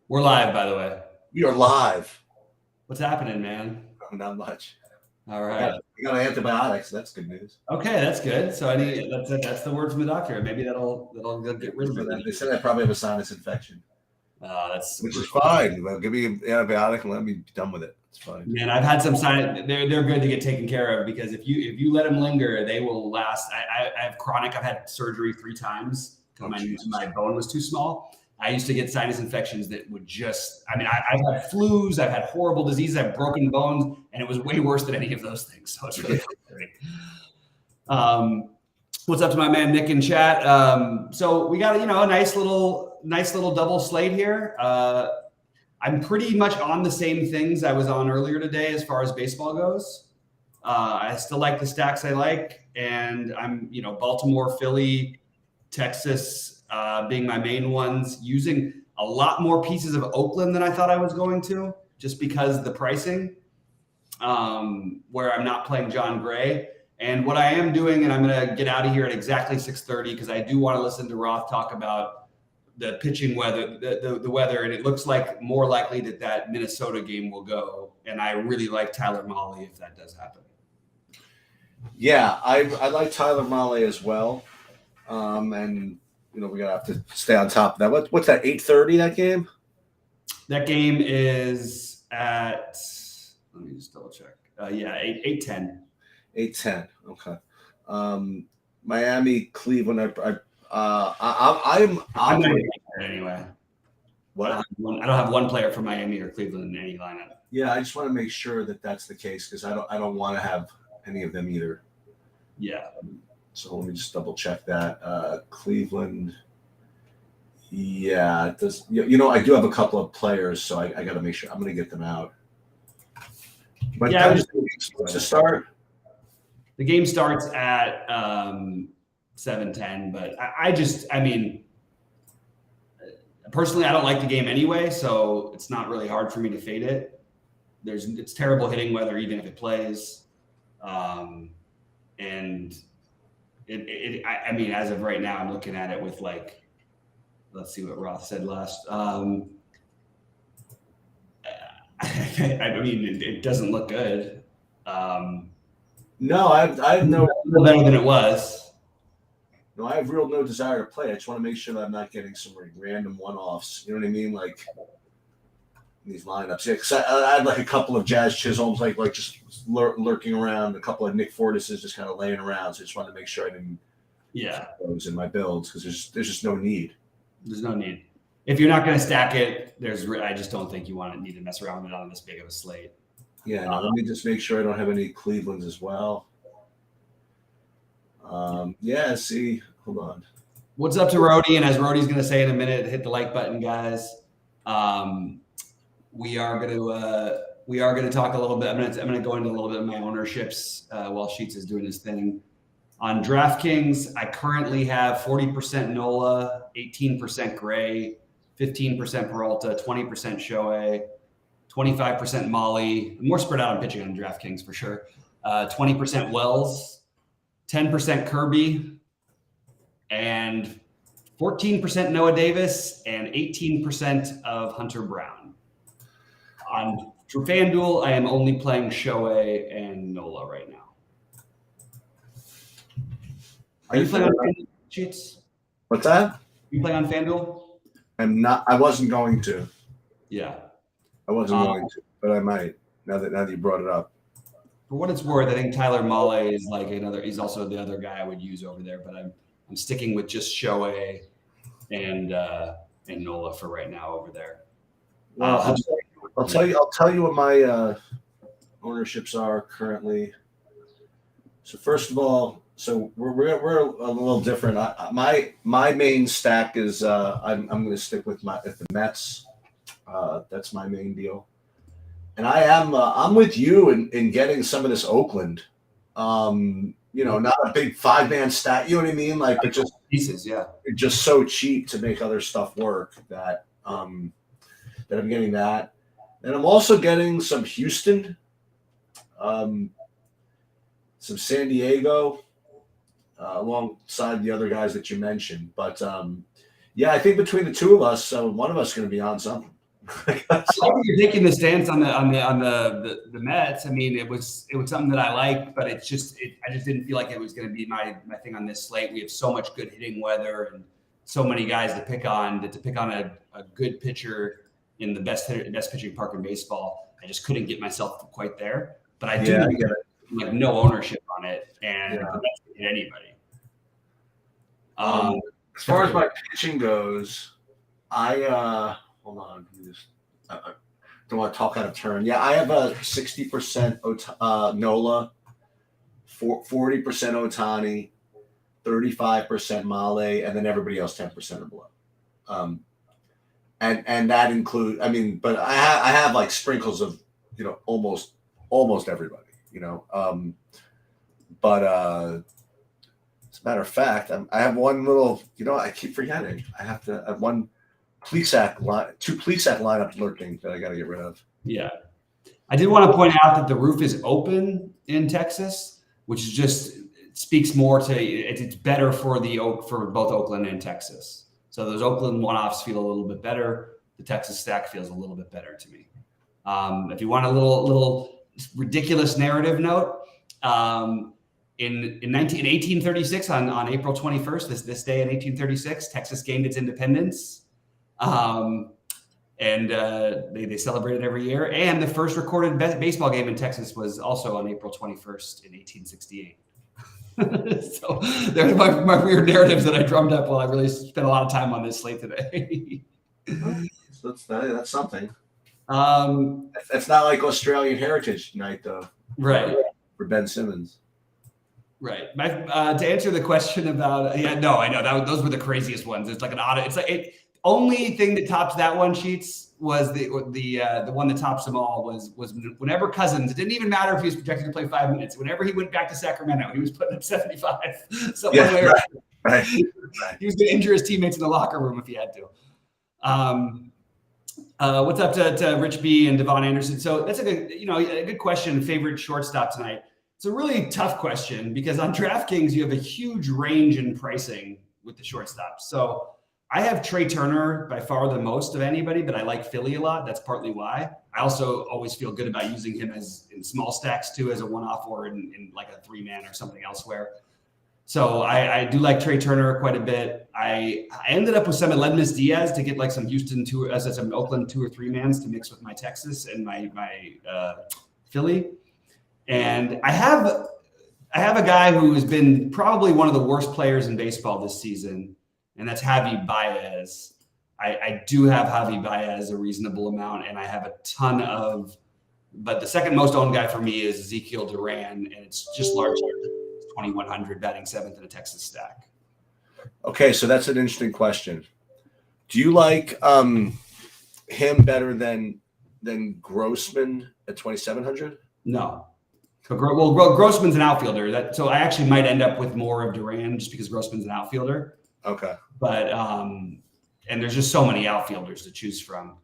We're live, by the way. We are live. What's happening, man? Not much. All right. I got antibiotics. That's good news. Okay, that's good. So that's the word from the doctor. Maybe that'll get rid of it. They said I probably have a sinus infection. That's which is fine. Well, give me an antibiotic and let me be done with it. It's fine. Man, I've had some sign. They're good to get taken care of because if you let them linger, they will last. I have chronic. I've had surgery 3 times because my bone was too small. I used to get sinus infections that would just, I've had flus, I've had horrible diseases, I've broken bones, and it was way worse than any of those things. So it's really frustrating. What's up to my man Nick in chat? So we got, a nice little double slate here. I'm pretty much on the same things I was on earlier today as far as baseball goes. I still like the stacks I like, and I'm, Baltimore, Philly, Texas, being my main ones, using a lot more pieces of Oakland than I thought I was going to, just because the pricing, where I'm not playing John Gray. And what I am doing, and I'm going to get out of here at exactly 6:30 because I do want to listen to Roth talk about the pitching weather, the weather, and it looks like more likely that Minnesota game will go. And I really like Tyler Mahle if that does happen. Yeah, I like Tyler Mahle as well. And we're gonna have to stay on top of that. What's that? 8:30 that game? That game is at. Let me just double check. 8:10. 8:10. Okay. Miami, Cleveland. I'm anyway. What? I don't have one player for Miami or Cleveland in any lineup. Yeah, I just want to make sure that that's the case because I don't want to have any of them either. Yeah. So let me just double check that. Cleveland. Yeah, it does. I do have a couple of players, so I got to make sure I'm going to get them out. But yeah, to start. The game starts at 7:10, but personally, I don't like the game anyway, so it's not really hard for me to fade it. It's terrible hitting weather, even if it plays, and as of right now, I'm looking at it with let's see what Roth said last. It doesn't look good. No, I have no better than it was. No, I have no desire to play. I just want to make sure that I'm not getting some random one-offs. You know what I mean? Like these lineups. Yeah, because I had a couple of Jazz Chisholms, like just lurking around. A couple of Nick Fortises just kind of laying around. So I just wanted to make sure I didn't. Yeah. Those in my builds because there's just no need. There's no need. If you're not going to stack it, I just don't think you need to mess around with it on this big of a slate. Yeah, let me just make sure I don't have any Clevelands as well. Hold on. What's up to Rhodey? And as Rhodey's going to say in a minute, hit the like button, guys. We are going to talk a little bit. I'm going to go into a little bit of my ownerships while Sheets is doing his thing. On DraftKings, I currently have 40% Nola, 18% Gray, 15% Peralta, 20% Shohei, 25% Mahle. More spread out on pitching on DraftKings for sure. 20% Wells, 10% Kirby, and 14% Noah Davis, and 18% of Hunter Brown. On FanDuel, I am only playing Shohei and Nola right now. Are you playing on FanDuel, Sheets? What's that? You play on FanDuel? I'm not. I wasn't going to. Yeah. I wasn't going to, but I might. Now that you brought it up. For what it's worth, I think Tyler Mahle is he's also the other guy I would use over there, but I'm sticking with just Shohei and Nola for right now over there. Well, I'll tell you what my ownerships are currently. So first of all, we're a little different. My main stack is I'm going to stick with the Mets. That's my main deal. And I'm with you in getting some of this Oakland. Not a big 5-man stack. You know what I mean? But just pieces, yeah. Just so cheap to make other stuff work that I'm getting that. And I'm also getting some Houston, some San Diego, alongside the other guys that you mentioned. But I think between the two of us, one of us is going to be on something. I think you're taking the stance on the Mets. I mean, it was something that I liked, but I just didn't feel like it was going to be my thing on this slate. We have so much good hitting weather and so many guys to pick on. That to pick on a good pitcher in the best pitching park in baseball, I just couldn't get myself quite there. But I do like no ownership on it, and the Mets can hit anybody. As far as my pitching goes, I hold on. I don't want to talk out of turn. Yeah, I have a 60% Nola, 40% Otani, 35% Male, and then everybody else 10% or below. And that includes, I mean, but I have like sprinkles of, almost everybody, but as a matter of fact, I have one little, I keep forgetting. I have one two Plesac lineups lurking that I got to get rid of. Yeah. I did want to point out that the roof is open in Texas, which just speaks more to it's better for both Oakland and Texas. So those Oakland one-offs feel a little bit better. The Texas stack feels a little bit better to me. If you want a little ridiculous narrative note, in 1836 on April 21st, this day in 1836, Texas gained its independence. And they celebrate it every year. And the first recorded baseball game in Texas was also on April 21st in 1868. So there's my weird narratives that I drummed up while I really spent a lot of time on this slate today. That's something. It's not like Australian Heritage Night, though. Right. For Ben Simmons. Right. To answer the question about, I know those were the craziest ones. It's like an audit. It's like only thing that tops that one, Sheets, was the one that tops them all was whenever Cousins, it didn't even matter if he was projected to play 5 minutes. Whenever he went back to Sacramento, he was putting up 75. So right. He was going to injure his teammates in the locker room if he had to. What's up to Rich B and Devon Anderson? So that's a good question. Favorite shortstop tonight. It's a really tough question because on DraftKings you have a huge range in pricing with the shortstops. So I have Trey Turner by far the most of anybody, but I like Philly a lot. That's partly why. I also always feel good about using him as in small stacks too, as a one-off or in like a 3-man or something elsewhere. So I do like Trey Turner quite a bit. I ended up with some Aledmus Diaz to get like some Houston some Oakland 2 or 3-mans to mix with my Texas and my Philly. And I have a guy who has been probably one of the worst players in baseball this season, and that's Javi Baez. I do have Javi Baez a reasonable amount, and I have a ton of, but the second most owned guy for me is Ezekiel Duran, and it's just largely 2,100 batting 7th in a Texas stack. Okay, so that's an interesting question. Do you like him better than Grossman at 2,700? No. Well, Grossman's an outfielder. So I actually might end up with more of Duran just because Grossman's an outfielder. Okay. But and there's just so many outfielders to choose from.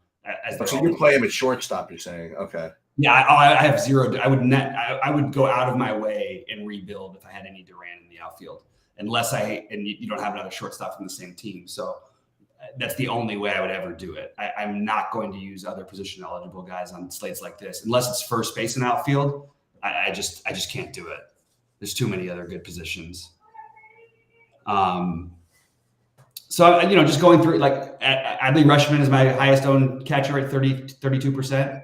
So you play him at shortstop, you're saying? Okay. Yeah, I have zero. I would go out of my way and rebuild if I had any Duran in the outfield, unless you don't have another shortstop from the same team. So that's the only way I would ever do it. I'm not going to use other position eligible guys on slates like this unless it's first base and outfield. I just can't do it. There's too many other good positions. So just going through, like Adley Rutschman is my highest owned catcher at 32%.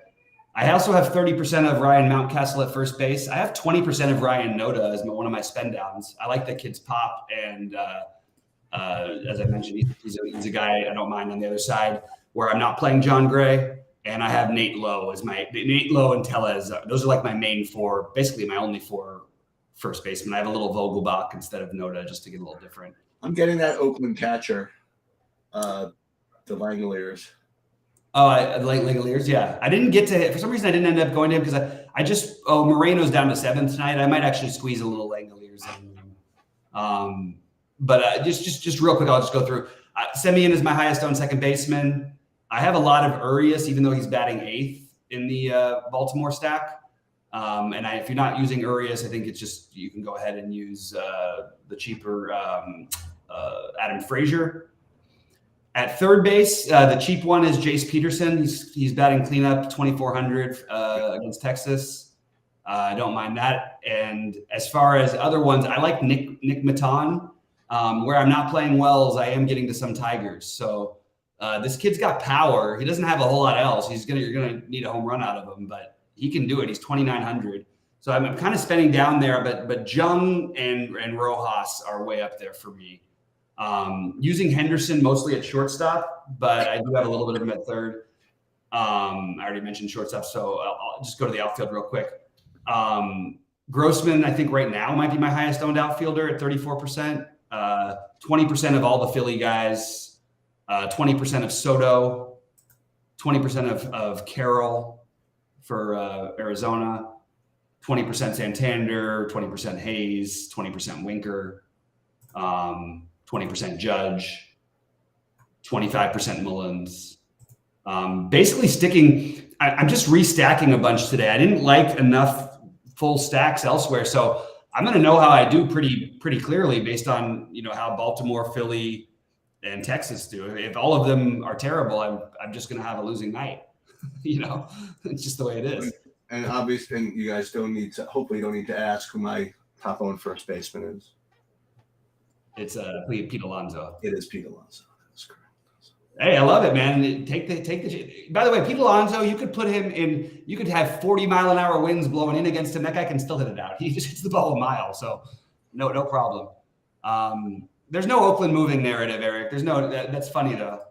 I also have 30% of Ryan Mountcastle at first base. I have 20% of Ryan Noda as one of my spend downs. I like the kid's pop, and as I mentioned, he's a guy I don't mind on the other side where I'm not playing John Gray. And I have Nate Lowe Nate Lowe and Tellez. Those are like my main 4, basically my only 4 first basemen. I have a little Vogelbach instead of Noda just to get a little different. I'm getting that Oakland catcher, the Langoliers. Oh, the Langoliers, yeah. I didn't get to, for some reason I didn't end up going to him because Moreno's down to 7th tonight. I might actually squeeze a little Langoliers in. But just real quick, I'll just go through. Semien is my highest owned second baseman. I have a lot of Urias, even though he's batting 8th in the Baltimore stack. And if you're not using Urias, I think it's just you can go ahead and use the cheaper Adam Frazier. At third base, the cheap one is Jace Peterson. He's batting cleanup 2,400 against Texas. I don't mind that. And as far as other ones, I like Nick Maton. Where I'm not playing well is I am getting to some Tigers. So this kid's got power. He doesn't have a whole lot else. You're gonna need a home run out of him, but he can do it. He's 2,900. So I'm kind of spending down there, but Jung and Rojas are way up there for me. Using Henderson mostly at shortstop, but I do have a little bit of him at third. I already mentioned shortstop, so I'll just go to the outfield real quick. Grossman, I think right now might be my highest owned outfielder at 34%. 20% of all the Philly guys, 20% of Soto, 20% of Carroll for Arizona, 20% Santander, 20% Hayes, 20% Winker, 20% Judge, 25% Mullins. Basically sticking, I'm just restacking a bunch today. I didn't like enough full stacks elsewhere. So I'm going to know how I do pretty clearly based on, how Baltimore, Philly, and Texas do. If all of them are terrible, I'm just going to have a losing night. It's just the way it is. And obviously, you guys hopefully you don't need to ask who my top owned first baseman is. It's Pete Alonso. It is Pete Alonso. That's correct. Hey, I love it, man. Take the. By the way, Pete Alonso, you could put him in. You could have 40-mile-an-hour winds blowing in against him. That guy can still hit it out. He just hits the ball a mile, so no problem. There's no Oakland moving narrative, Eric. There's no. That's funny though.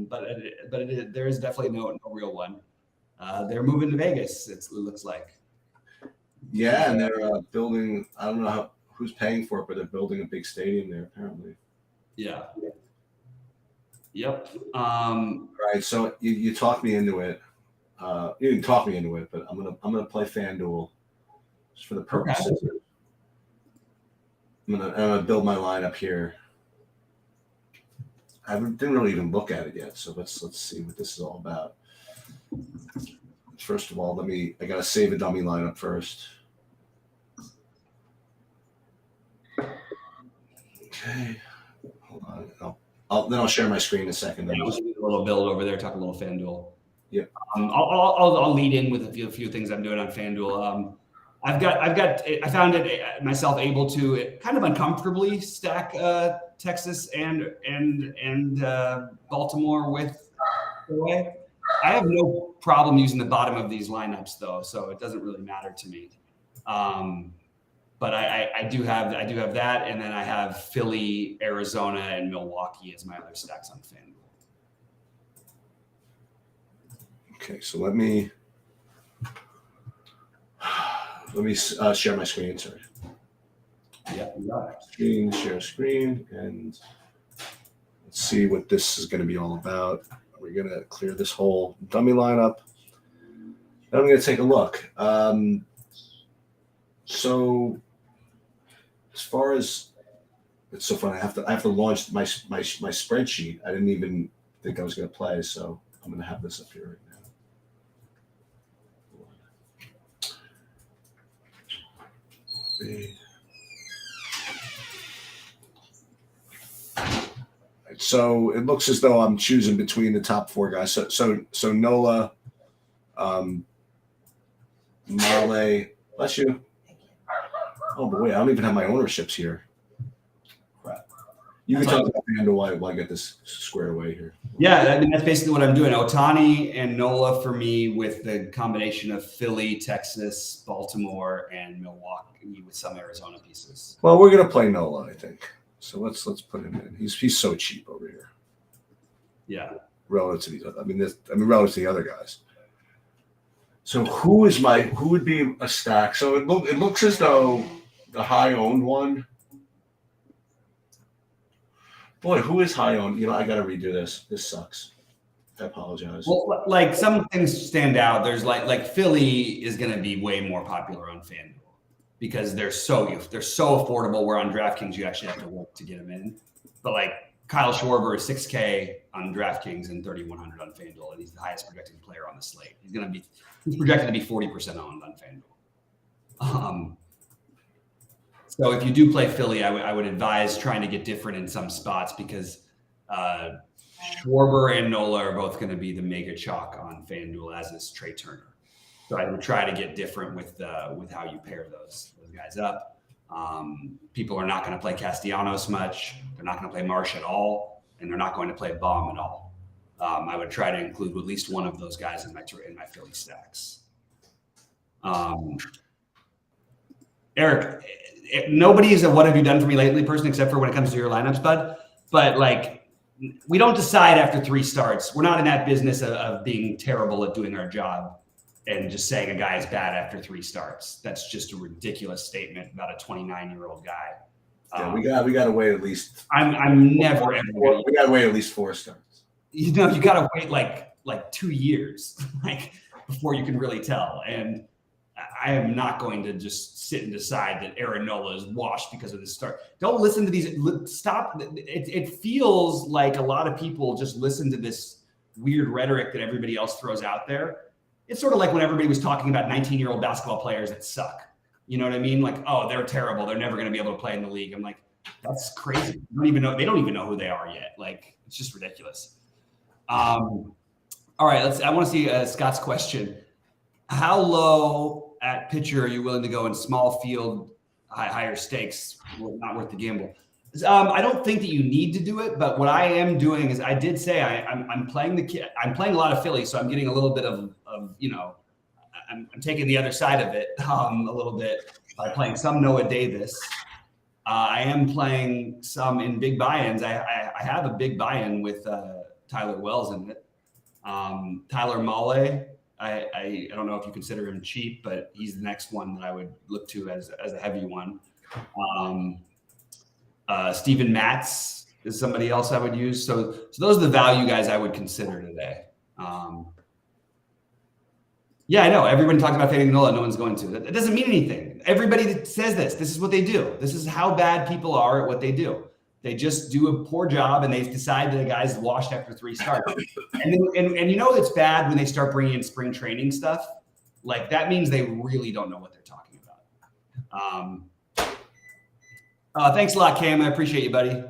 There is definitely no real one. They're moving to Vegas. It looks like. Yeah, and they're building. I don't know who's paying for it, but they're building a big stadium there apparently. Yeah. Yep. Right. So you talked me into it. You didn't talk me into it, but I'm gonna play FanDuel just for the purposes. Okay. I'm gonna build my lineup here. I didn't really even look at it yet, so let's see what this is all about. First of all, I gotta save a dummy lineup first. Okay, hold on. I'll share my screen in a second. Yeah, we'll do a little build over there. Talk a little FanDuel. Yep. I'll lead in with a few things I'm doing on FanDuel. I found it myself able to kind of uncomfortably stack Texas and Baltimore with Hawaii. I have no problem using the bottom of these lineups though, so it doesn't really matter to me. But I do have that, and then I have Philly, Arizona, and Milwaukee as my other stacks on FanDuel. Okay, so let me share my screen. Sorry. Yeah, you got it. Share screen, and let's see what this is going to be all about. We're going to clear this whole dummy lineup. Then I'm going to take a look. So as far as it's so funny, I have to launch my spreadsheet. I didn't even think I was going to play, so I'm going to have this up here right now. So it looks as though I'm choosing between the top four guys. So Nola, Male, bless you. Oh boy, I don't even have my ownerships here. Crap. You can talk about FanDuel while I get this squared away here. Yeah, I mean that's basically what I'm doing. Ohtani and Nola for me, with the combination of Philly, Texas, Baltimore, and Milwaukee with some Arizona pieces. Well, we're gonna play Nola, I think. So let's put him in. He's so cheap over here. Yeah. Relative to these other, relative to the other guys. So who would be a stack? So it looks as though the high owned one. Boy, who is high owned? I got to redo this. This sucks. I apologize. Well, like some things stand out. There's like Philly is going to be way more popular on FanDuel because they're so affordable. Where on DraftKings you actually have to work to get them in. But like Kyle Schwarber is $6K on DraftKings and $3,100 on FanDuel, and he's the highest projected player on the slate. He's projected to be 40% owned on FanDuel. So if you do play Philly, I would advise trying to get different in some spots because Schwarber and Nola are both going to be the mega chalk on FanDuel, as is Trey Turner. So I would try to get different with how you pair those guys up. People are not going to play Castellanos much. They're not going to play Marsh at all, and they're not going to play Baum at all. I would try to include at least one of those guys in my Philly stacks. Eric, nobody is a "what have you done for me lately" person except for when it comes to your lineups, bud. But like, we don't decide after 3 starts. We're not in that business of being terrible at doing our job and just saying a guy is bad after 3 starts. That's just a ridiculous statement about a 29-year-old guy. Yeah, we got to wait at least. I'm never ever. We got to wait at least 4 starts. You got to wait like 2 years, before you can really tell. And I am not going to just sit and decide that Aaron Nola is washed because of this start. Don't listen to these. Stop. It feels like a lot of people just listen to this weird rhetoric that everybody else throws out there. It's sort of like when everybody was talking about 19-year-old basketball players that suck. You know what I mean? Like, oh, they're terrible. They're never going to be able to play in the league. I'm like, that's crazy. They don't even know who they are yet. Like, it's just ridiculous. All right, I want to see Scott's question. How low at pitcher are you willing to go in small field, higher stakes? Not worth the gamble. I don't think that you need to do it, but what I am doing is I did say I'm playing a lot of Philly, so I'm getting a little bit of I'm taking the other side of it a little bit by playing some Noah Davis. I am playing some in big buy-ins. I have a big buy-in with Tyler Wells in it. Tyler Mahle, I don't know if you consider him cheap, but he's the next one that I would look to as a heavy one. Steven Matz is somebody else I would use. So those are the value guys I would consider today. Yeah, I know. Everybody talks about fading Nola. No one's going to. That doesn't mean anything. Everybody that says this is what they do. This is how bad people are at what they do. They just do a poor job, and they decide that a guy's washed after 3 starts. And it's bad when they start bringing in spring training stuff. Like, that means they really don't know what they're talking about. Thanks a lot, Cam. I appreciate you, buddy.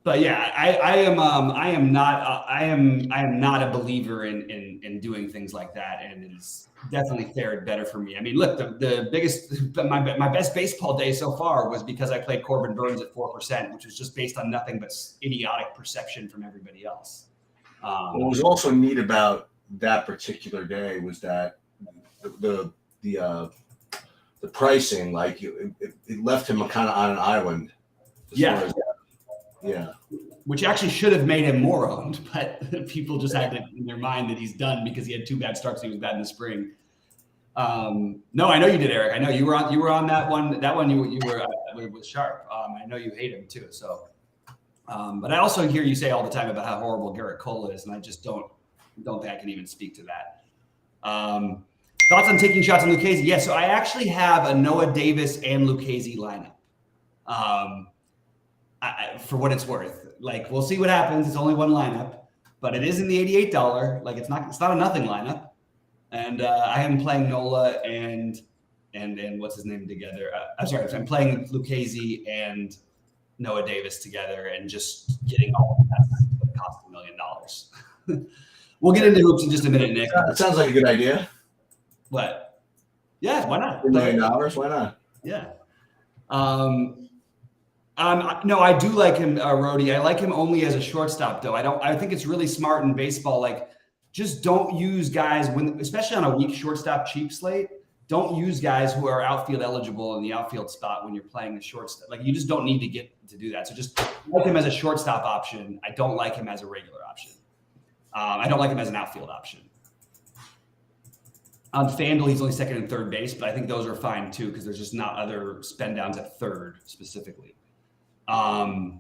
But yeah, I am not a believer in doing things like that, and it's definitely fared better for me. I mean, look, the biggest, my best baseball day so far was because I played Corbin Burns at 4%, which was just based on nothing but idiotic perception from everybody else. What was also neat about that particular day was that the pricing, like it left him kind of on an island. Yeah. Yeah. Which actually should have made him more owned, but people just had it in their mind that he's done because he had 2 bad starts and he was bad in the spring. No, I know you did, Eric. I know you were on that one. That one you were was sharp. I know you hate him too. So, but I also hear you say all the time about how horrible Garrett Cole is, and I just don't think I can even speak to that. Thoughts on taking shots on Lucchesi? Yeah, so I actually have a Noah Davis and Lucchesi lineup. For what it's worth, like, we'll see what happens. It's only one lineup, but it is in the $88. Like, it's not a nothing lineup. And I am playing Nola and what's his name together. I'm playing Lucchesi and Noah Davis together and just getting all of that that cost $1 million. We'll get into hoops in just a minute, Nick. That sounds like a good idea. What? Yeah, why not? $1 million? Why not? Yeah. No, I do like him, Rhodey. I like him only as a shortstop, though. I think it's really smart in baseball. Like, just don't use guys especially on a weak shortstop cheap slate. Don't use guys who are outfield eligible in the outfield spot when you're playing the shortstop. Like, you just don't need to get to do that. So just like him as a shortstop option. I don't like him as a regular option. I don't like him as an outfield option. On FanDuel, he's only second and third base, but I think those are fine too because there's just not other spend downs at third specifically. All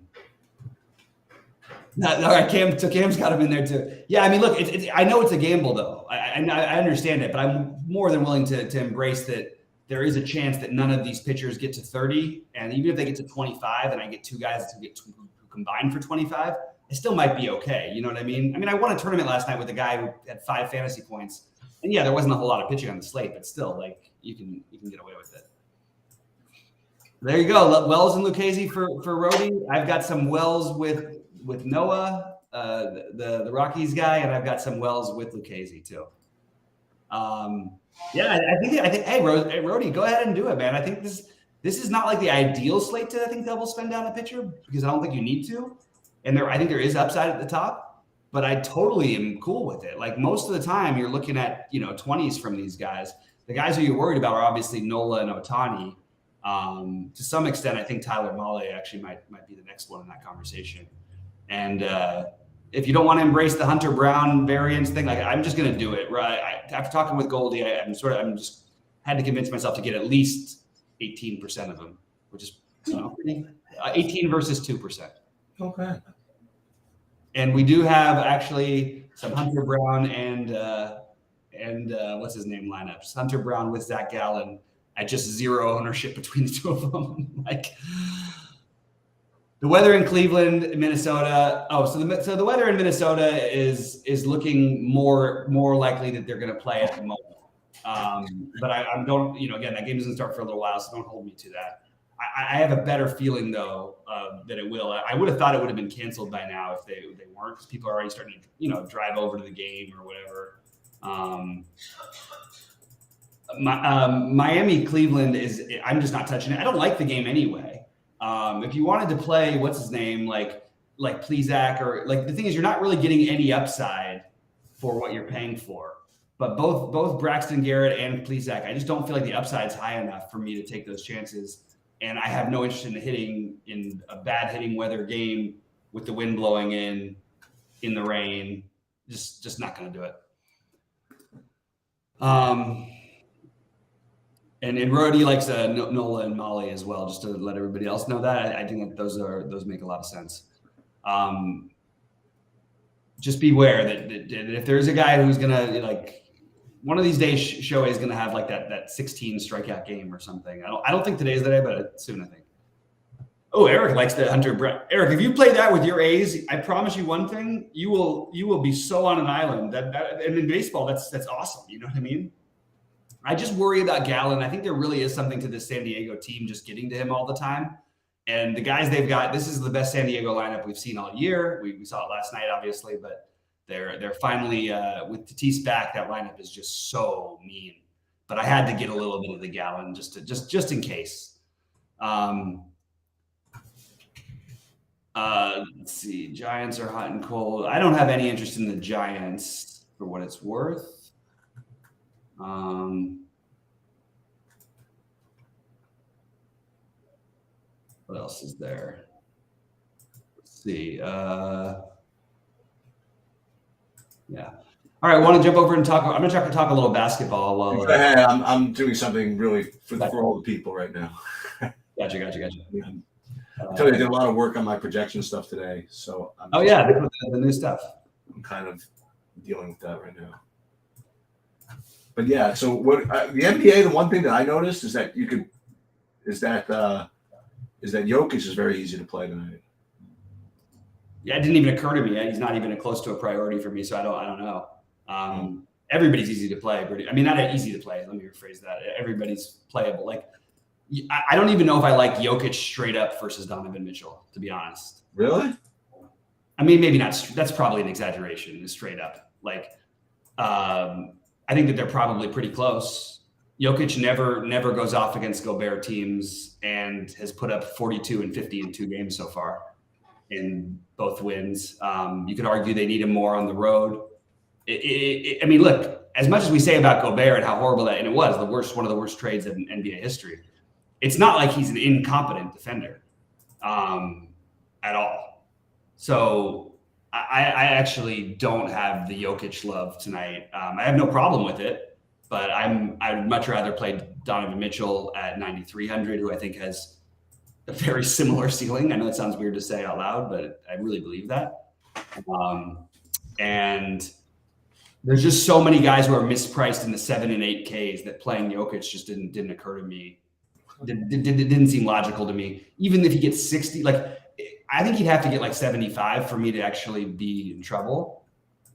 right, Cam's got him in there too. Yeah, I mean, look, I know it's a gamble though. I understand it, but I'm more than willing to embrace that there is a chance that none of these pitchers get to 30, and even if they get to 25, and I get 2 guys who combine for 25, I still might be okay. You know what I mean? I won a tournament last night with a guy who had 5 fantasy points, and yeah, there wasn't a whole lot of pitching on the slate, but still, like, you can get away with it. There you go. Wells and Lucchesi for Rhodey. I've got some Wells with Noah. the Rockies guy, and I've got some Wells with Lucchesi too. Yeah, I think. Hey, Rody, go ahead and do it, man. I think this is not like the ideal slate to double spend down a pitcher because I don't think you need to, and I think there is upside at the top, but I totally am cool with it. Like most of the time, you're looking at 20s from these guys. The guys who you're worried about are obviously Nola and Ohtani. To some extent, I think Tyler Mahle actually might be the next one in that conversation. And if you don't want to embrace the Hunter Brown variance thing, like I'm just going to do it. Right? After talking with Goldie, I'm just had to convince myself to get at least 18% of them, which is 18 versus 2%. Okay. And we do have actually some Hunter Brown and what's his name lineups. Hunter Brown with Zach Gallen at just zero ownership between the two of them. Like the weather in Cleveland, Minnesota. Oh, so the weather in Minnesota is looking more likely that they're going to play at the moment. But I don't, again, that game doesn't start for a little while, so don't hold me to that. I have a better feeling though that it will. I would have thought it would have been canceled by now if they weren't, because people are already starting to drive over to the game or whatever. Miami Cleveland I'm just not touching it. I don't like the game anyway. If you wanted to play, what's his name, like Plesac, or like the thing is, you're not really getting any upside for what you're paying for. But both Braxton Garrett and Plesac, I just don't feel like the upside's high enough for me to take those chances. And I have no interest in hitting in a bad hitting weather game with the wind blowing in the rain. Just not going to do it. And Rody likes Nola and Mahle as well, just to let everybody else know that. I think that those make a lot of sense. Just beware that if there's a guy who's gonna one of these days, Shohei is gonna have like that 16 strikeout game or something. I don't think today's the day, but soon I think. Oh, Eric likes the Hunter Brown. Eric, if you play that with your A's, I promise you one thing: you will be so on an island and in baseball, that's awesome. You know what I mean? I just worry about Gallen. I think there really is something to this San Diego team just getting to him all the time. And the guys they've got, this is the best San Diego lineup we've seen all year. We saw it last night, obviously, but they're finally with Tatis back. That lineup is just so mean. But I had to get a little bit of the Gallen just in case. Let's see. Giants are hot and cold. I don't have any interest in the Giants for what it's worth. What else is there? Let's see. Yeah. All right. I want to jump over and talk. I'm going to talk a little basketball. Go ahead. I'm doing something really for all the people right now. Gotcha. Yeah. I tell you, I did a lot of work on my projection stuff today. So the new stuff. I'm kind of dealing with that right now. But yeah, so what the NBA? The one thing that I noticed is that Jokic is very easy to play tonight. Yeah, it didn't even occur to me. He's not even close to a priority for me, so I don't know. Everybody's easy to play. I mean, not easy to play. Let me rephrase that. Everybody's playable. Like, I don't even know if I like Jokic straight up versus Donovan Mitchell, to be honest. Really? I mean, maybe not. That's probably an exaggeration. Straight up, like. I think that they're probably pretty close. Jokic never goes off against Gobert teams and has put up 42 and 50 in 2 games so far in both wins. You could argue they need him more on the road. I mean, look, as much as we say about Gobert and how horrible that, and it was one of the worst trades in NBA history, it's not like he's an incompetent defender at all. So I actually don't have the Jokic love tonight. I have no problem with it, but I'd much rather play Donovan Mitchell at 9,300, who I think has a very similar ceiling. I know it sounds weird to say out loud, but I really believe that. And there's just so many guys who are mispriced in the 7 and 8Ks that playing Jokic just didn't occur to me. Didn't seem logical to me. Even if he gets 60, I think he'd have to get like 75 for me to actually be in trouble,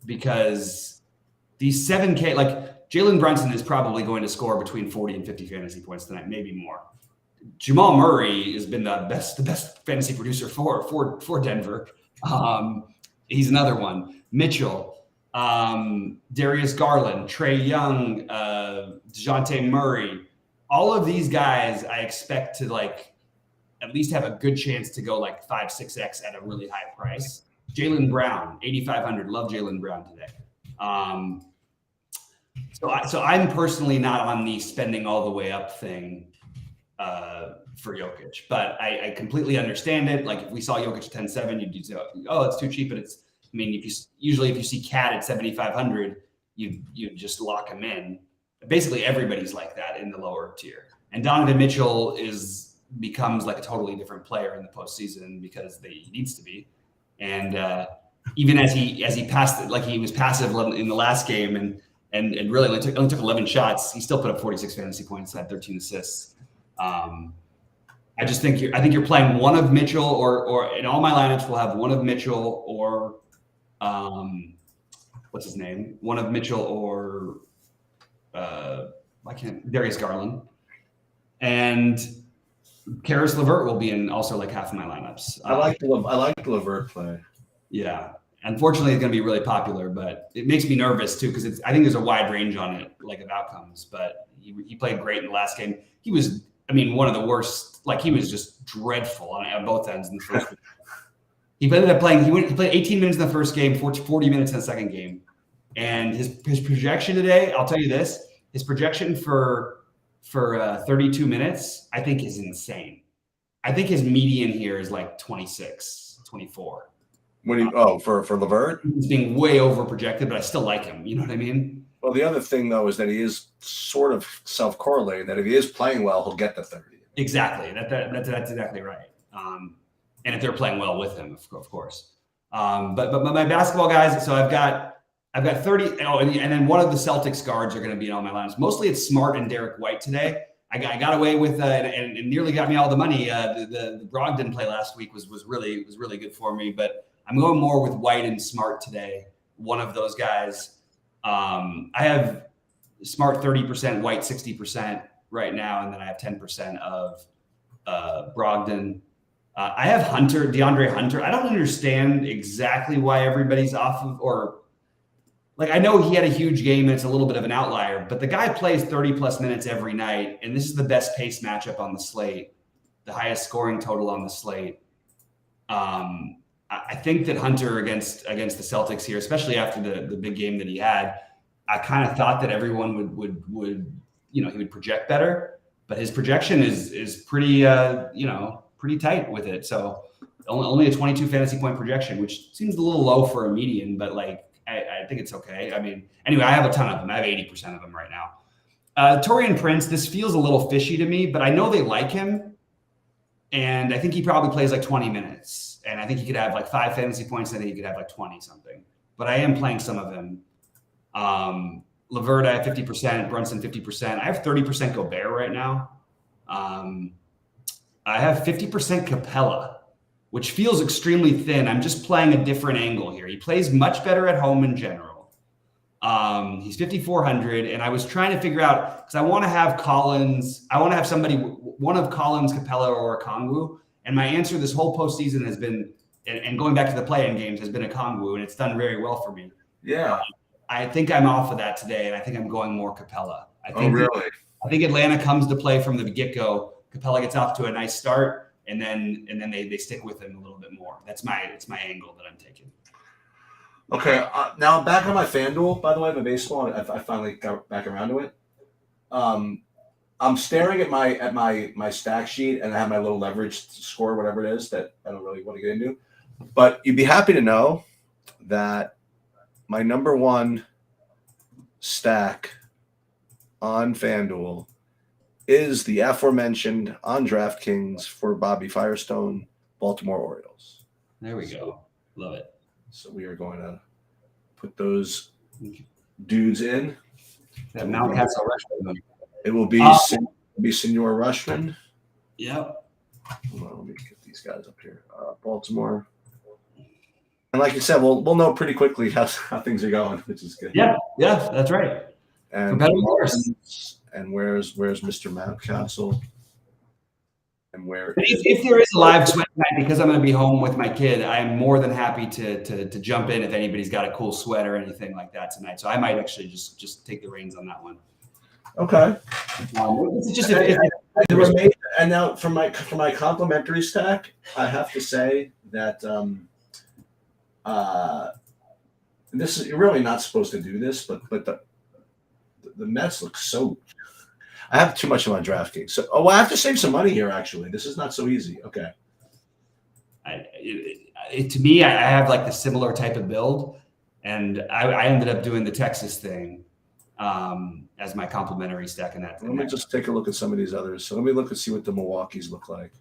because these 7K, like Jalen Brunson is probably going to score between 40 and 50 fantasy points tonight, maybe more. Jamal Murray has been the best fantasy producer for Denver. He's another one. Mitchell, Darius Garland, Trey Young, DeJounte Murray. All of these guys I expect to like at least have a good chance to go like 5-6x at a really high price. Jaylen Brown, 8,500. Love Jaylen Brown today. So I'm personally not on the spending all the way up thing for Jokic, but I completely understand it. Like if we saw Jokic at 10.7, you'd say, oh, it's too cheap. But if you see Cat at 7,500, you just lock him in. Basically, everybody's like that in the lower tier. And Donovan Mitchell becomes like a totally different player in the postseason because he needs to be. And even as he passed, like he was passive in the last game and really only took 11 shots, he still put up 46 fantasy points, had 13 assists. I think you're playing one of Mitchell or in all my lineups we'll have one of Mitchell or what's his name? One of Mitchell or Darius Garland. And Karis LeVert will be in also like half of my lineups. I like the LeVert play. Yeah. Unfortunately, it's going to be really popular, but it makes me nervous too because I think there's a wide range on it, like of outcomes. But he played great in the last game. He was, one of the worst. Like he was just dreadful on both ends in the first. He ended up playing. He played 18 minutes in the first game, 40 minutes in the second game, and his projection today. I'll tell you this: his projection for 32 minutes, I think, is insane. I think his median here is like 26, 24. For LeVert? He's being way over projected, but I still like him. You know what I mean? Well, the other thing though is that he is sort of self-correlating. That if he is playing well, he'll get the 30. Exactly. That's exactly right. And if they're playing well with him, of course. But my basketball guys. So I've got 30. Oh, and then one of the Celtics guards are going to be in all my lineups. Mostly it's Smart and Derek White today. I got away with and nearly got me all the money. The Brogdon play last week was really good for me, but I'm going more with White and Smart today. One of those guys. I have Smart 30%, White 60% right now, and then I have 10% of Brogdon. I have DeAndre Hunter. I don't understand exactly why everybody's off of, or like I know he had a huge game and it's a little bit of an outlier, but the guy plays 30 plus minutes every night, and this is the best pace matchup on the slate, the highest scoring total on the slate. I think that Hunter against the Celtics here, especially after the big game that he had, I kind of thought that everyone would he would project better, but his projection is pretty pretty tight with it. So only a 22 fantasy point projection, which seems a little low for a median, but like I think it's okay. Anyway, I have a ton of them. I have 80% of them right now. Taurean Prince, this feels a little fishy to me, but I know they like him. And I think he probably plays like 20 minutes. And I think he could have like 5 fantasy points. And I think he could have like 20 something. But I am playing some of him. LeVert, I have 50%. Brunson, 50%. I have 30% Gobert right now. I have 50% Capella, which feels extremely thin. I'm just playing a different angle here. He plays much better at home in general. He's 5,400. And I was trying to figure out, because I want to have Collins. I want to have somebody, one of Collins, Capella, or Okongwu. And my answer this whole postseason has been, and going back to the play-in games, has been Okongwu, and it's done very well for me. Yeah. I think I'm off of that today, and I think I'm going more Capella. I think Atlanta comes to play from the get-go. Capella gets off to a nice start, and then they stick with him a little bit more. It's my angle that I'm taking. Okay, now I'm back on my FanDuel, by the way, my baseball. I finally got back around to it. I'm staring at my stack sheet, and I have my little leverage score, whatever it is, that I don't really want to get into. But you'd be happy to know that my number one stack on FanDuel is the aforementioned on DraftKings for Bobby Firestone, Baltimore Orioles. There we go. Love it. So we are going to put those dudes in. That Mountcastle Rushman. It will be Senor Rushman. Yep. Hold on, let me get these guys up here. Baltimore. And like you said, we'll know pretty quickly how things are going, which is good. Yeah, that's right. And where's Mr. Mountcastle? and where. If there is a live sweat night, because I'm going to be home with my kid, I'm more than happy to jump in if anybody's got a cool sweat or anything like that tonight. So I might actually just take the reins on that one. Okay. It's just and now for my complimentary stack, I have to say that this is, you're really not supposed to do this, but the Mets look so. I have too much on my DraftKings, so I have to save some money here. Actually, this is not so easy. Okay. To me, I have like the similar type of build, and I ended up doing the Texas thing as my complimentary stack in that. Let me just take a look at some of these others. So let me look and see what the Milwaukee's look like.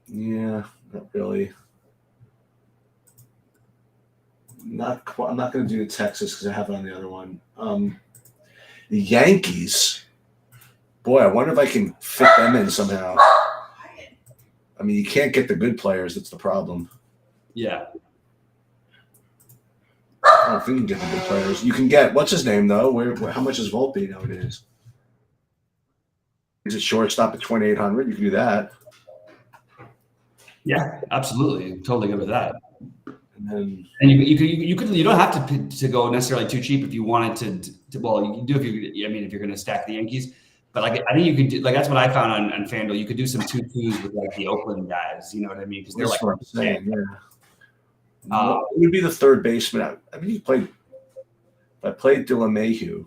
Yeah, not really. I'm not going to do the Texas because I have it on the other one. The Yankees. Boy, I wonder if I can fit them in somehow. I mean, you can't get the good players. That's the problem. Yeah. I don't think you can get the good players. You can get, what's his name, though? How much is Volpe nowadays? Is it shortstop at 2,800? You can do that. Yeah, absolutely. Totally good with that. And you don't have to go necessarily too cheap if you wanted to. Well, you can do if you're going to stack the Yankees. But like I think you could do, like that's what I found on FanDuel. You could do some 2-2s with like the Oakland guys. You know what I mean? Because they're like what I'm saying. Yeah. It would be the third baseman. I mean, I played DeLemayhew,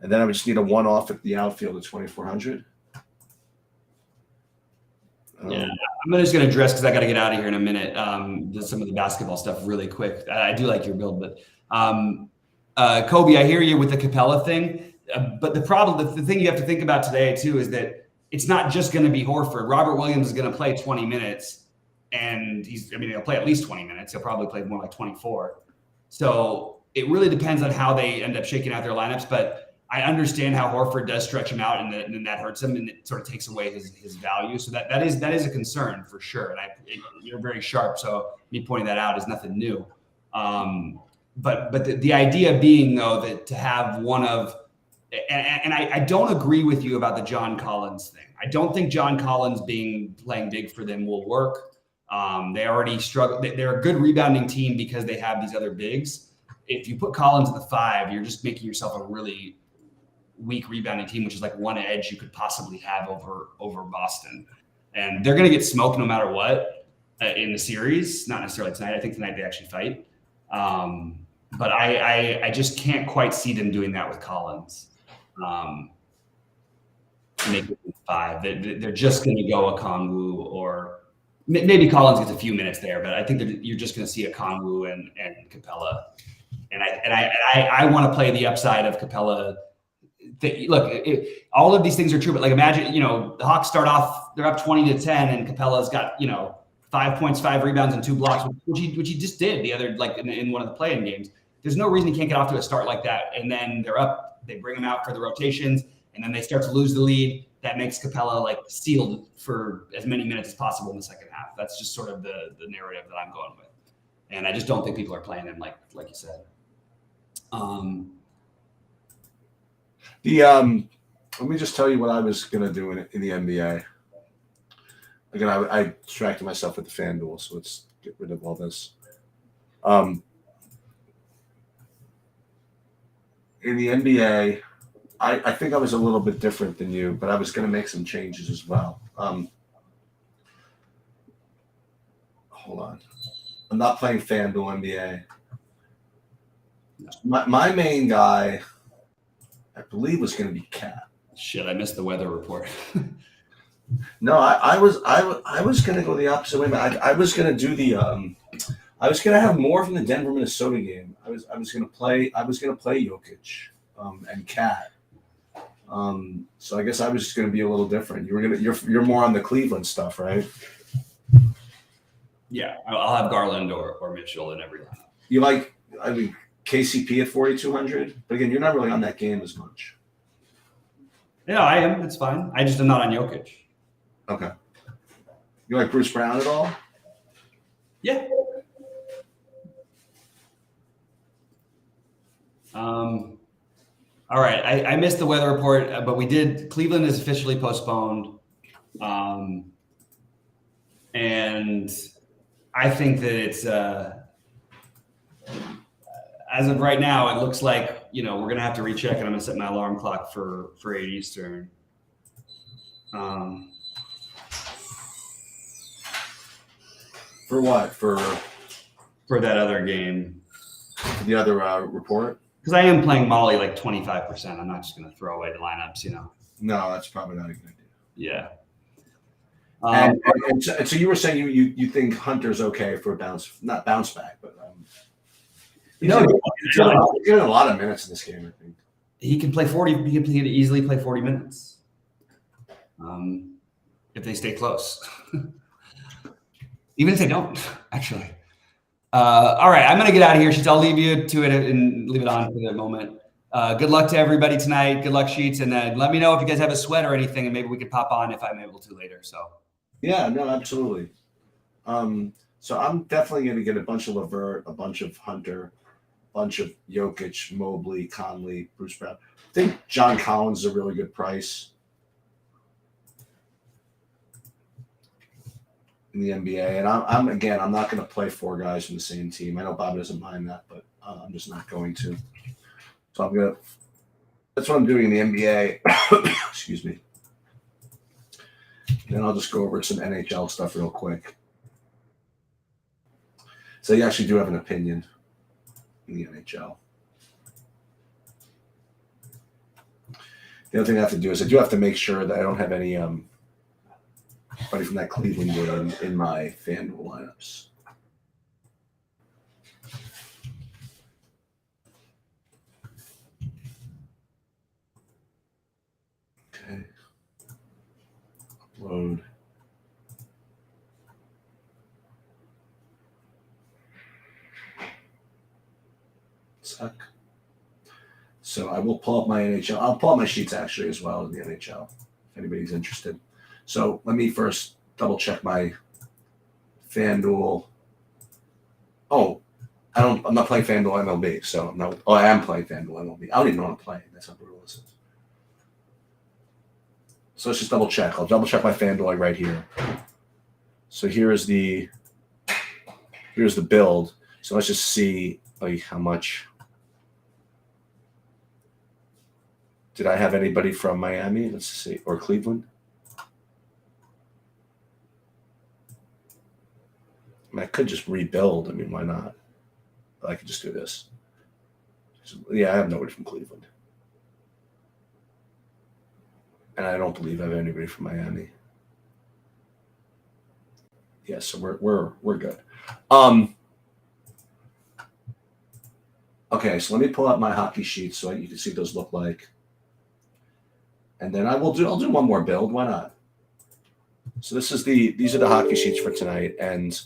and then I would just need a one-off at the outfield at 2,400. Yeah, I'm just going to address because I got to get out of here in a minute. Just some of the basketball stuff really quick. I do like your build, but Kobe, I hear you with the Capella thing. But the thing you have to think about today too is that it's not just going to be Horford. Robert Williams is going to play 20 minutes, and he'll play at least 20 minutes. He'll probably play more like 24. So it really depends on how they end up shaking out their lineups, but I understand how Horford does stretch him out, and then that hurts him, and it sort of takes away his value. So that is a concern for sure. And you're very sharp, so me pointing that out is nothing new. But the idea being though that to have one of, and I don't agree with you about the John Collins thing. I don't think John Collins playing big for them will work. They already struggle. They're a good rebounding team because they have these other bigs. If you put Collins in the 5, you're just making yourself a really weak rebounding team, which is like one edge you could possibly have over Boston. And they're going to get smoked no matter what in the series. Not necessarily tonight. I think tonight they actually fight. But I just can't quite see them doing that with Collins. Make it 5. They're just going to go a Kongwu, or maybe Collins gets a few minutes there, but I think you're just going to see a Kongwu and Capella. And I want to play the upside of Capella. Look, all of these things are true, but like imagine, the Hawks start off, they're up 20-10, and Capella's got 5 points, 5 rebounds, and 2 blocks, which he just did the other in one of the play-in games. There's no reason he can't get off to a start like that, and then they're up. They bring him out for the rotations, and then they start to lose the lead. That makes Capella sealed for as many minutes as possible in the second half. That's just sort of the narrative that I'm going with, and I just don't think people are playing him like you said. Let me just tell you what I was going to do in the NBA. Again, I distracted myself with the FanDuel, so let's get rid of all this. In the NBA, I think I was a little bit different than you, but I was going to make some changes as well. Hold on. I'm not playing FanDuel NBA. My main guy, I believe, was going to be Cat. Shit, I missed the weather report. No, I was going to go the opposite way. I was going to do the I was going to have more from the Denver Minnesota game. I was going to play Jokic and Cat. So I guess I was just going to be a little different. You're more on the Cleveland stuff, right? Yeah, I'll have Garland or Mitchell in every lineup. You like, KCP at 4,200, but again, you're not really on that game as much. Yeah, I am. It's fine. I just am not on Jokic. Okay. You like Bruce Brown at all? Yeah. All right. I missed the weather report, but we did. Cleveland is officially postponed. And I think that it's, as of right now, it looks like, we're going to have to recheck, and I'm going to set my alarm clock for 8 Eastern. For what? For that other game. The other report? Because I am playing Molly like 25%. I'm not just going to throw away the lineups, No, that's probably not a good idea. Yeah. And so you were saying you think Hunter's okay for not bounce back, but he's getting a lot of minutes in this game. I think he can play 40. He can easily play 40 minutes if they stay close. Even if they don't, actually. All right, I'm going to get out of here, Sheets. I'll leave you to it and leave it on for the moment. Good luck to everybody tonight. Good luck, Sheets. And let me know if you guys have a sweat or anything, and maybe we could pop on if I'm able to later. So. Yeah, no, absolutely. So I'm definitely going to get a bunch of Levert, a bunch of Hunter, a bunch of Jokic, Mobley, Conley, Bruce Brown. I think John Collins is a really good price in the NBA. And I'm not going to play 4 guys from the same team. I know Bob doesn't mind that, but I'm just not going to. So that's what I'm doing in the NBA. Excuse me. Then I'll just go over some NHL stuff real quick. So you actually do have an opinion in the NHL. The other thing I have to do is I do have to make sure that I don't have anybody from that Cleveland game in my FanDuel lineups. Okay. Upload. Suck. So I will pull up my NHL. I'll pull up my sheets actually as well in the NHL if anybody's interested. So let me first double check my FanDuel. Oh, I'm not playing FanDuel MLB. So no. Oh, I am playing FanDuel MLB. I don't even know what I'm playing. That's how brutal this is. So let's just double check. I'll double check my FanDuel right here. So here's the build. So let's just see how much. Did I have anybody from Miami? Let's see, or Cleveland? I could just rebuild. I mean, why not? I could just do this. Yeah, I have nobody from Cleveland. And I don't believe I have anybody from Miami. Yeah, so we're good. Okay, so let me pull up my hockey sheets so you can see what those look like. And then I'll do one more build. Why not? So these are the hockey sheets for tonight. And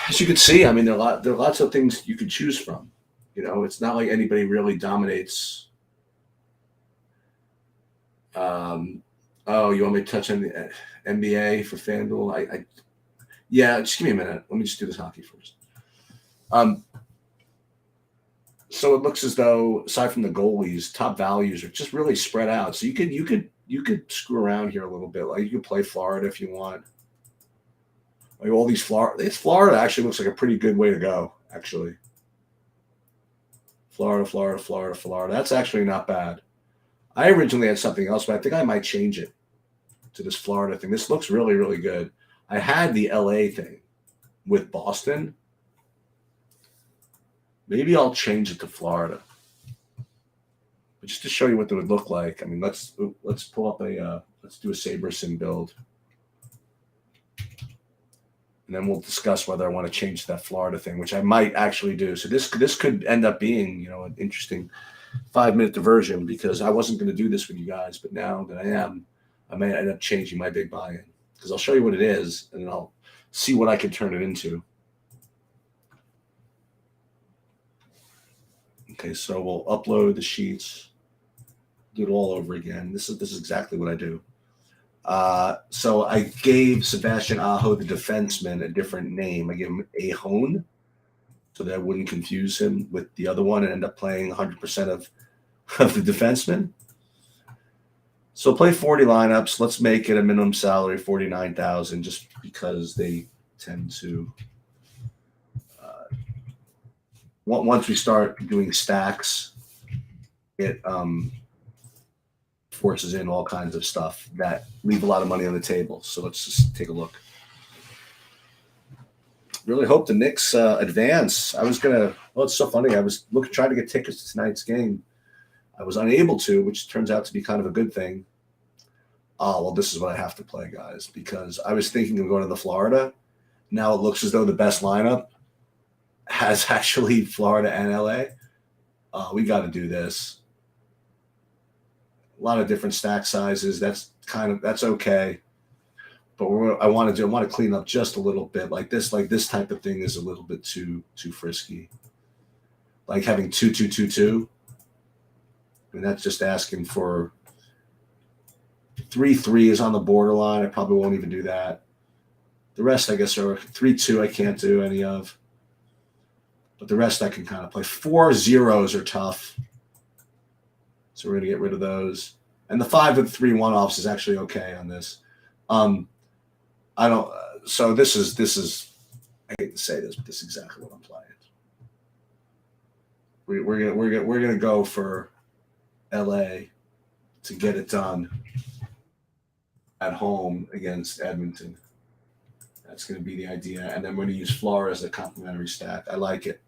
as you can see, I mean, there are lots of things you can choose from. It's not like anybody really dominates. You want me to touch on the NBA for FanDuel? Yeah, just give me a minute. Let me just do this hockey first. So it looks as though, aside from the goalies, top values are just really spread out. So you could screw around here a little bit. Like you could play Florida if you want. Like all these Florida actually looks like a pretty good way to go. Actually, Florida. That's actually not bad. I originally had something else, but I think I might change it to this Florida thing. This looks really, really good. I had the LA thing with Boston. Maybe I'll change it to Florida. But just to show you what it would look like. I mean, let's pull up let's do a SaberSim build. And then we'll discuss whether I want to change that Florida thing, which I might actually do. So this could end up being, an interesting 5-minute diversion because I wasn't going to do this with you guys, but now that I am, I may end up changing my big buy-in because I'll show you what it is and then I'll see what I can turn it into. Okay, so we'll upload the sheets, do it all over again. This is exactly what I do. So I gave Sebastian Aho, the defenseman, a different name. I gave him Ahone. so that I wouldn't confuse him with the other one and end up playing 100% of the defensemen. So play 40 lineups. Let's make it a minimum salary 49,000, just because they tend to. Once we start doing stacks, it forces in all kinds of stuff that leave a lot of money on the table. So let's just take a look. Really hope the Knicks advance. I was gonna. Oh, it's so funny. I was trying to get tickets to tonight's game. I was unable to, which turns out to be kind of a good thing. Oh, well, this is what I have to play, guys, because I was thinking of going to the Florida. Now it looks as though the best lineup has actually Florida and LA. We got to do this. A lot of different stack sizes. That's okay. But I want to clean up just a little bit. Like this type of thing is a little bit too frisky. Like having 2-2-2-2. I mean, that's just asking for 3-3 is on the borderline. I probably won't even do that. The rest, I guess, are 3-2. I can't do any of. But the rest I can kind of play. 4 zeros are tough. So we're going to get rid of those. And the 5 and 3 one-offs is actually okay on this. I don't. So this is. I hate to say this, but this is exactly what I'm playing. We're gonna go for LA to get it done at home against Edmonton. That's going to be the idea, and then we're going to use Flora as a complementary stack. I like it.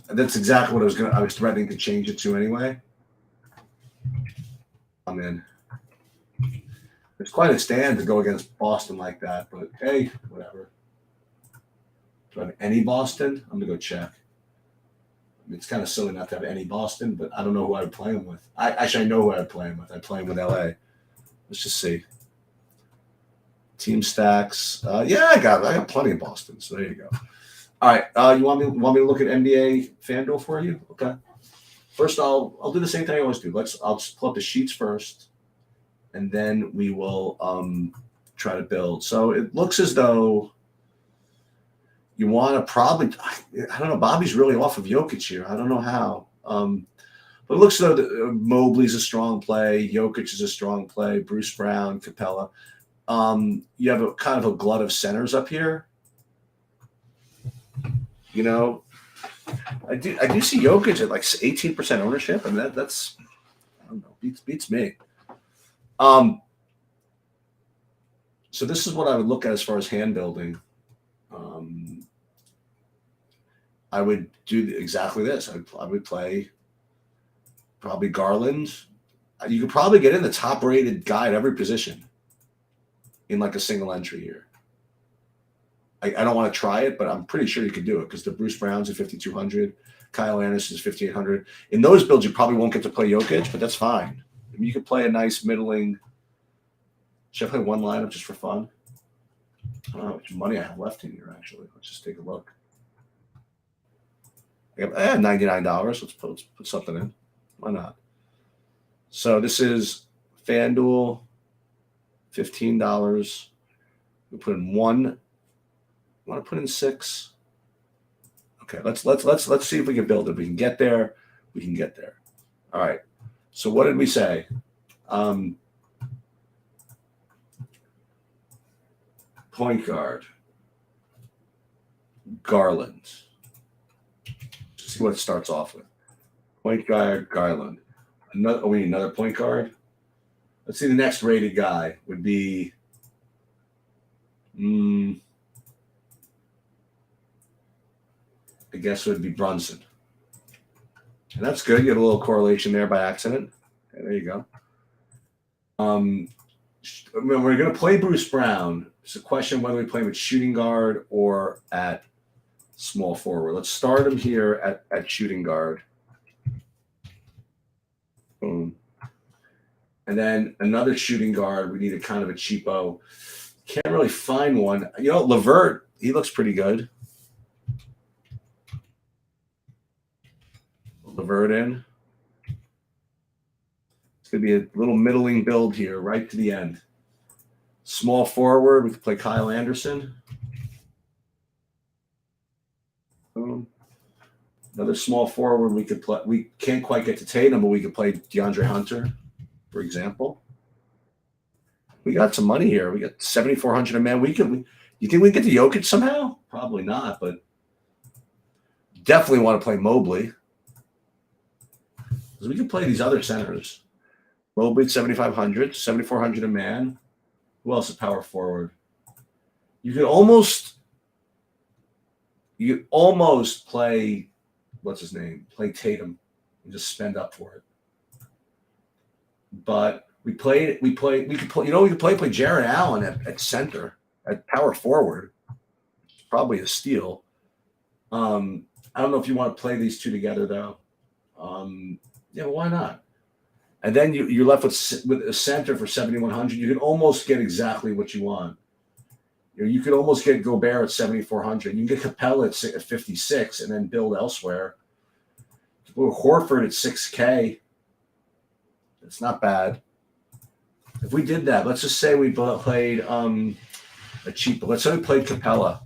And that's exactly what I was threatening to change it to anyway. I'm in. It's quite a stand to go against Boston like that, but hey, whatever. Do I have any Boston? I'm gonna go check. I mean, it's kind of silly not to have any Boston, but I don't know who I would play him with. I know who I'd play him with. I'd play him with LA. Let's just see. Team stacks. Yeah, I got plenty of Boston. So there you go. All right. You want me to look at NBA FanDuel for you? Okay. First, I'll do the same thing I always do. I'll just pull up the sheets first, and then we will try to build. So it looks as though you want to probably. I don't know. Bobby's really off of Jokic here. I don't know how. But it looks as though Mobley's a strong play. Jokic is a strong play. Bruce Brown, Capella. You have a kind of a glut of centers up here. You know, I do see Jokic at like 18% ownership, and that's I don't know, beats me. So this is what I would look at as far as hand building. I would do exactly this. I would play probably Garland. You could probably get in the top rated guy at every position in like a single entry here. I don't want to try it, but I'm pretty sure you could do it because the Bruce Brown's at 5,200, Kyle Anderson's 5,800. In those builds, you probably won't get to play Jokic, but that's fine. I mean, you could play a nice middling. Should I play one lineup just for fun? I don't know how much money I have left in here, actually. Let's just take a look. I have $99. Let's put something in. Why not? So this is FanDuel, $15. We put in one. Want to put in 6? Okay, let's see if we can build it. We can get there. We can get there. All right. So what did we say? Point guard. Garland. Let's see what it starts off with. Point guard, Garland. We need another point guard. Let's see. The next rated guy would be. I guess it would be Brunson. And that's good. You get a little correlation there by accident. Okay, there you go. We're going to play Bruce Brown. It's a question whether we play him at shooting guard or at small forward. Let's start him here at shooting guard. Boom. And then another shooting guard. We need a kind of a cheapo. Can't really find one. You know, LeVert, he looks pretty good. LeVert in. It's going to be a little middling build here, right to the end. Small forward, we could play Kyle Anderson. Another small forward we could play. We can't quite get to Tatum, but we could play DeAndre Hunter, for example. We got some money here. We got 7,400 a man. You think we can get to Jokic somehow? Probably not, but definitely want to play Mobley. Because we can play these other centers. Mobley at 7,500, 7,400 a man. Who else is power forward? You could almost play, what's his name? Play Tatum and just spend up for it. But we could play Jared Allen at center, at power forward. Probably a steal. I don't know if you want to play these two together though. Yeah, but why not? And then you're left with a center for 7,100. You can almost get exactly what you want. You could almost get Gobert at 7,400. You can get Capella at 56 and then build elsewhere. Horford at 6K. It's not bad. If we did that, let's just say we played let's say we played Capella.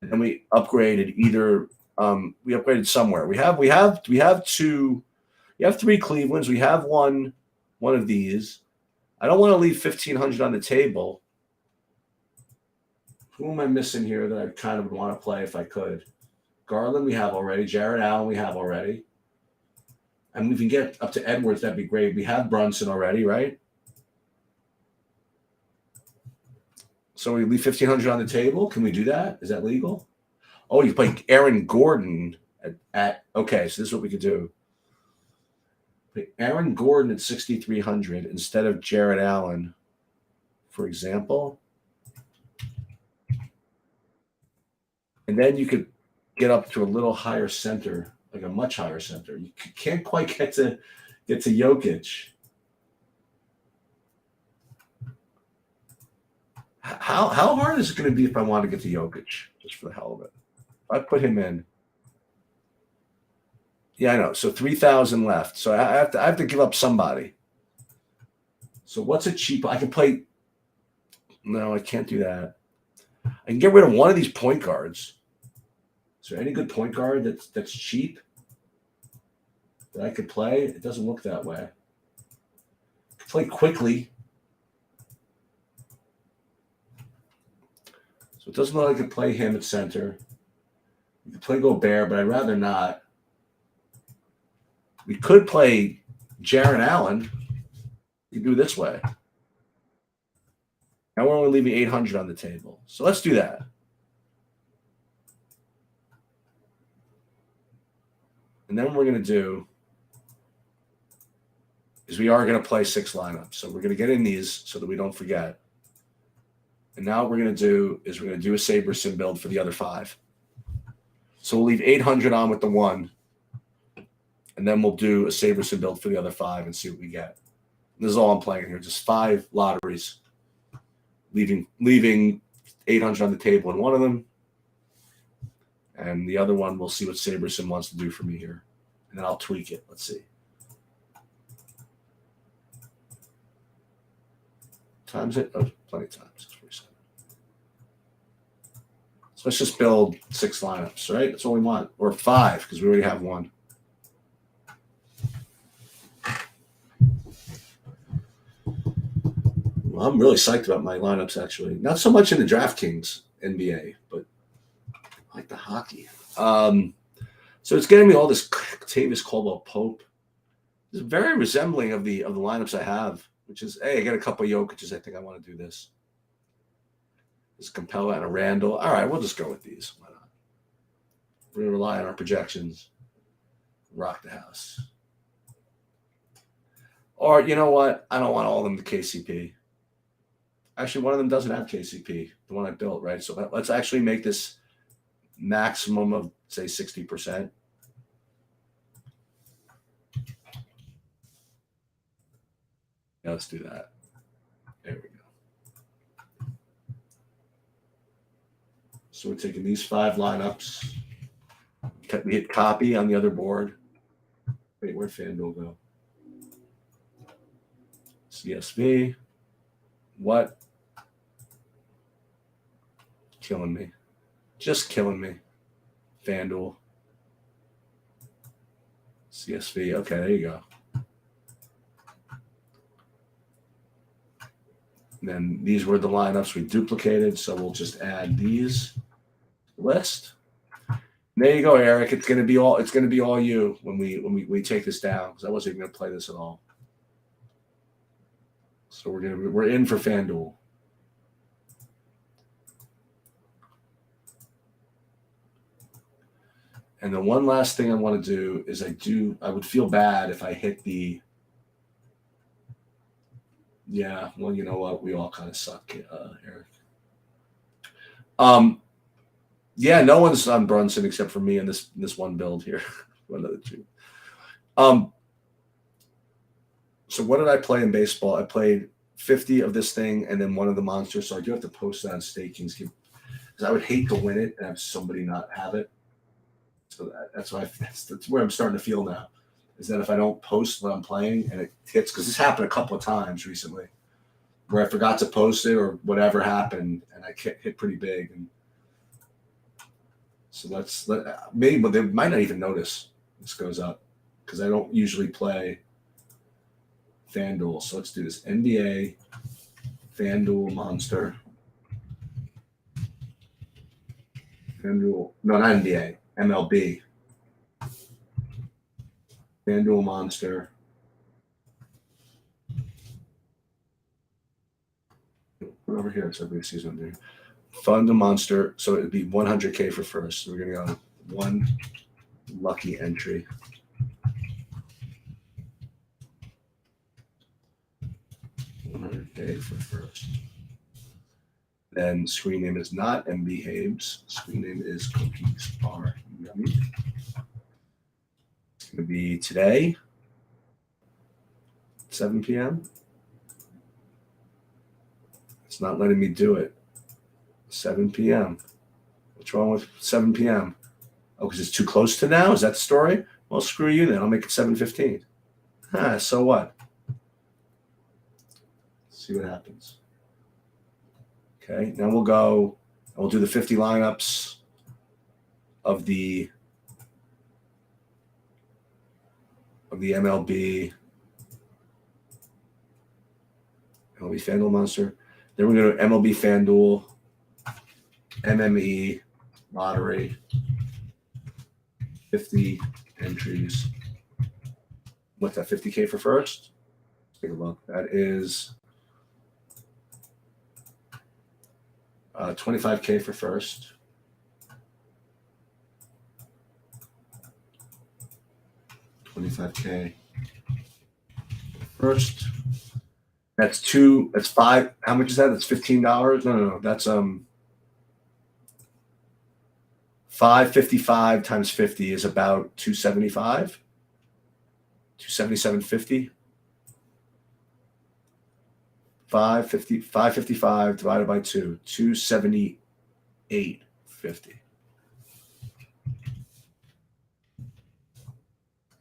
And we upgraded we upgraded somewhere. We have three Clevelands. We have one of these. I don't want to leave 1,500 on the table. Who am I missing here that I kind of would want to play if I could? Garland we have already. Jared Allen we have already. And we can get up to Edwards. That'd be great. We have Brunson already, right? So we leave 1,500 on the table. Can we do that? Is that legal? Oh, you play Aaron Gordon at okay. So this is what we could do. Play Aaron Gordon at 6,300 instead of Jared Allen, for example. And then you could get up to a little higher center, like a much higher center. You can't quite get to Jokic. How hard is it going to be if I want to get to Jokic, just for the hell of it? If I put him in. Yeah, I know. So 3,000 left. So I have to give up somebody. So what's a cheap? I can play. No, I can't do that. I can get rid of one of these point guards. Is there any good point guard that's cheap that I could play? It doesn't look that way. I could play quickly. So it doesn't look like I could play him at center. You could play Gobert, but I'd rather not. We could play Jared Allen. You do it this way. Now we're only leaving 800 on the table. So let's do that. And then what we're going to do is we are going to play 6 lineups. So we're going to get in these so that we don't forget. And now what we're going to do is we're going to do a Saberson build for the other 5. So we'll leave 800 on with the 1. And then we'll do a Saberson build for the other 5 and see what we get. And this is all I'm playing here. Just 5 lotteries. Leaving 800 on the table in one of them. And the other one, we'll see what Saberson wants to do for me here. And then I'll tweak it. Let's see. Times it? Oh, plenty of times. 647. So let's just build 6 lineups, right? That's all we want. Or 5, because we already have 1. Well, I'm really psyched about my lineups, actually. Not so much in the DraftKings NBA, but I like the hockey. So it's getting me all this Tavis Caldwell-Pope. It's very resembling of the lineups I have, which is, hey, I got a couple of Jokic's. I think I want to do this. There's Capella and a Randall. All right, we'll just go with these. Why not? We're going to rely on our projections. Rock the house. Or, you know what? I don't want all of them to KCP. Actually, one of them doesn't have KCP, the one I built, right? So let's actually make this maximum of, say, 60%. Yeah, let's do that. There we go. So we're taking these 5 lineups. We hit copy on the other board. Wait, where'd FanDuel go? CSV. What? Killing me. Just killing me. FanDuel. CSV. Okay, there you go. And then these were the lineups we duplicated, so we'll just add these to the list. And there you go, Eric. It's gonna be all you when we take this down, because I wasn't even gonna play this at all. So we're in for FanDuel. And the one last thing I want to do is I would feel bad if I hit the. Yeah, well, you know what? We all kind of suck, Eric. Yeah, no one's on Brunson except for me in this one build here. One of the two. So what did I play in baseball? I played 50 of this thing and then one of the monsters. So I do have to post that on Stakings because I would hate to win it and have somebody not have it. So that's where I'm starting to feel now. Is that if I don't post what I'm playing and it hits, because this happened a couple of times recently, where I forgot to post it or whatever happened, and I hit pretty big. And so maybe, but they might not even notice this goes up because I don't usually play FanDuel. So let's do this NBA FanDuel monster. FanDuel, no, not NBA, MLB. FanDuel monster. Put over here so everybody sees what I'm doing. Fund the monster. So it'd be 100K for first. So we're going to go one lucky entry. $100K for first. Then screen name is not MB Habes. Screen name is Cookies Are Yummy. It's going to be today, 7 p.m. It's not letting me do it. 7 p.m. What's wrong with 7 p.m.? Oh, because it's too close to now? Is that the story? Well, screw you then. I'll make it 7:15. So what? Let's see what happens. Okay, now we'll do the 50 lineups of the MLB FanDuel monster. Then we're going to MLB FanDuel, MME lottery, 50 entries. What's that? 50K for first? Let's take a look. That is 25K for first. $25K first. That's five. How much is that? That's $15. No. That's $555 times 50 is about $275. $277.50. 555 divided by 2, $278.50.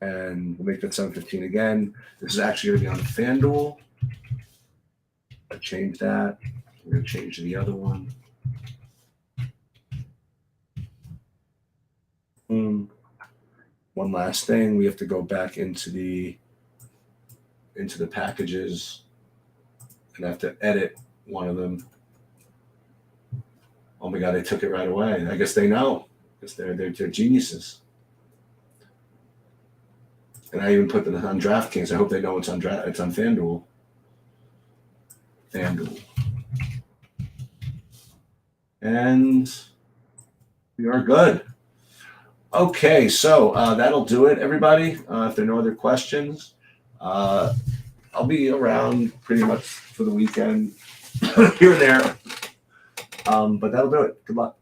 And we'll make that 715 again. This is actually going to be on FanDuel. I changed that. We're going to change the other one. One last thing, we have to go back into the packages and I have to edit one of them. Oh my God, they took it right away. I guess they know because they're geniuses. And I even put them on DraftKings. I hope they know it's on FanDuel. And we are good. Okay, so that'll do it, everybody. If there are no other questions, I'll be around pretty much for the weekend here and there. But that'll do it. Good luck.